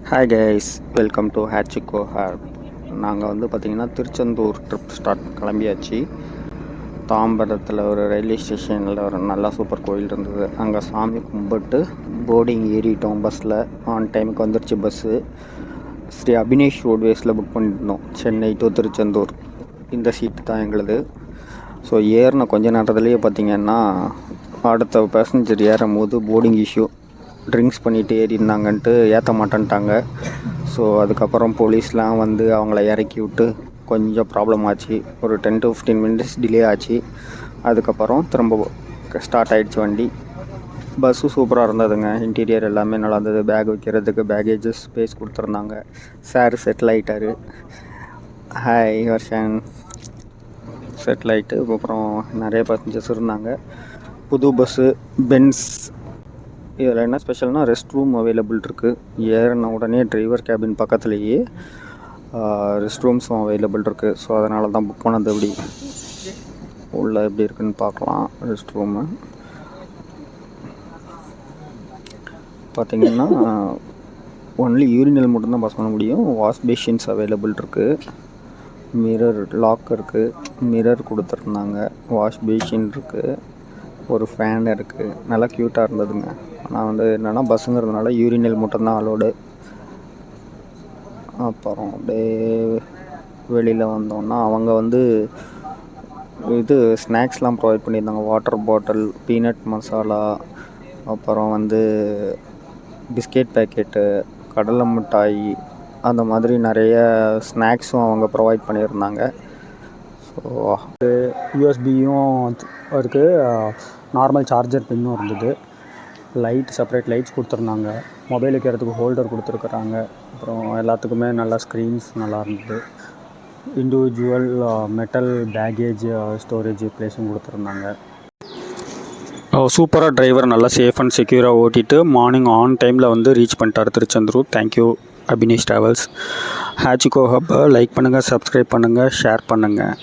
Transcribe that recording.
Hi guys, welcome to Hachiko hair. நாங்கள் வந்து பார்த்திங்கன்னா திருச்செந்தூர் ட்ரிப் கிளம்பியாச்சு. தாம்பரத்தில் ஒரு ரயில்வே ஸ்டேஷனில் ஒரு நல்ல சூப்பர் கோயில் இருந்தது. அங்கே சாமி கும்பிட்டு போர்டிங் ஏறிட்டோம். பஸ்ஸில் ஆன் டைமுக்கு வந்துருச்சு பஸ்ஸு. ஸ்ரீ அபினேஷ் ரோட்வேஸில் புக் பண்ணியிருந்தோம், சென்னை டு திருச்செந்தூர். இந்த சீட்டு தான் எங்களுது. ஸோ ஏறின கொஞ்ச நேரத்துலேயே பார்த்திங்கன்னா அடுத்த பேசஞ்சர் ஏறும் போது போர்டிங் இஷ்யூ, ட்ரிங்க்ஸ் பண்ணிவிட்டு ஏறியிருந்தாங்கன்ட்டு ஏற்ற மாட்டேன்ட்டாங்க. ஸோ அதுக்கப்புறம் போலீஸ்லாம் வந்து அவங்கள இறக்கி விட்டு கொஞ்சம் ப்ராப்ளம் ஆச்சு. ஒரு 10 to 15 மினிட்ஸ் டிலே ஆச்சு. அதுக்கப்புறம் திரும்ப ஸ்டார்ட் ஆகிடுச்சு வண்டி. பஸ்ஸு சூப்பராக இருந்ததுங்க. இன்டீரியர் எல்லாமே நல்லா இருந்தது. பேக் வைக்கிறதுக்கு பேகேஜஸ் ஸ்பேஸ் கொடுத்துருந்தாங்க. சார் செட்டில் ஆகிட்டார். ஹாய் வர்ஷன், செட்டில் ஆகிட்டு அப்புறம் நிறைய பேசஞ்சர்ஸ் இருந்தாங்க. புது பஸ்ஸு பென்ஸ். இதில் என்ன ஸ்பெஷல்னால் ரெஸ்ட் ரூம் அவைலபிள் இருக்குது. ஏறின உடனே டிரைவர் கேபின் பக்கத்துலேயே ரெஸ்ட் ரூம்ஸும் அவைலபிள் இருக்குது. ஸோ அதனால தான் புக் பண்ணது. எப்படி உள்ளே எப்படி இருக்குன்னு பார்க்கலாம். ரெஸ்ட் ரூமு பார்த்திங்கன்னா ஒன்லி யூரினல் மட்டும்தான் பாஸ் பண்ண முடியும். வாஷ் பேஷின்ஸ் அவைலபிள் இருக்குது. மிரர் லாக் இருக்குது. மிரர் கொடுத்துருந்தாங்க. வாஷ் பேஷின் இருக்குது. ஒரு ஃபேன் இருக்குது. நல்லா க்யூட்டாக இருந்ததுங்க. ஆனால் வந்து என்னென்னா பஸ்ஸுங்கிறதுனால யூரினல் மட்டும்தான் அலோடு. அப்புறம் அப்படியே வெளியில் வந்தோன்னா அவங்க வந்து இது ஸ்நாக்ஸ்லாம் ப்ரொவைட் பண்ணியிருந்தாங்க. வாட்டர் பாட்டில், பீனட் மசாலா, அப்புறம் வந்து பிஸ்கெட் பேக்கெட்டு, கடலை மிட்டாய், அந்த மாதிரி நிறைய ஸ்நாக்ஸும் அவங்க ப்ரொவைட் பண்ணியிருந்தாங்க. ஸோ யூஎஸ்பியும் இருக்குது. நார்மல் சார்ஜர் பின்னும் இருந்தது. லைட், செப்பரேட் லைட்ஸ் கொடுத்துருந்தாங்க. மொபைல் வைக்கிறதுக்கு ஹோல்டர் கொடுத்துருக்குறாங்க. அப்புறம் எல்லாத்துக்குமே நல்லா ஸ்க்ரீன்ஸ் நல்லா இருந்தது. இண்டிவிஜுவல் மெட்டல் பேகேஜ் ஸ்டோரேஜ் ப்ளேஸும் கொடுத்துருந்தாங்க. சூப்பராக டிரைவர் நல்லா சேஃப் அண்ட் செக்யூராக ஓட்டிட்டு மார்னிங் ஆன் டைமில் வந்து ரீச் பண்ணிட்டார் Tiruchendur. Thank you Abinesh travels. Hachiko ஹப்பை லைக் பண்ணுங்கள், சப்ஸ்கிரைப் பண்ணுங்கள், ஷேர் பண்ணுங்கள்.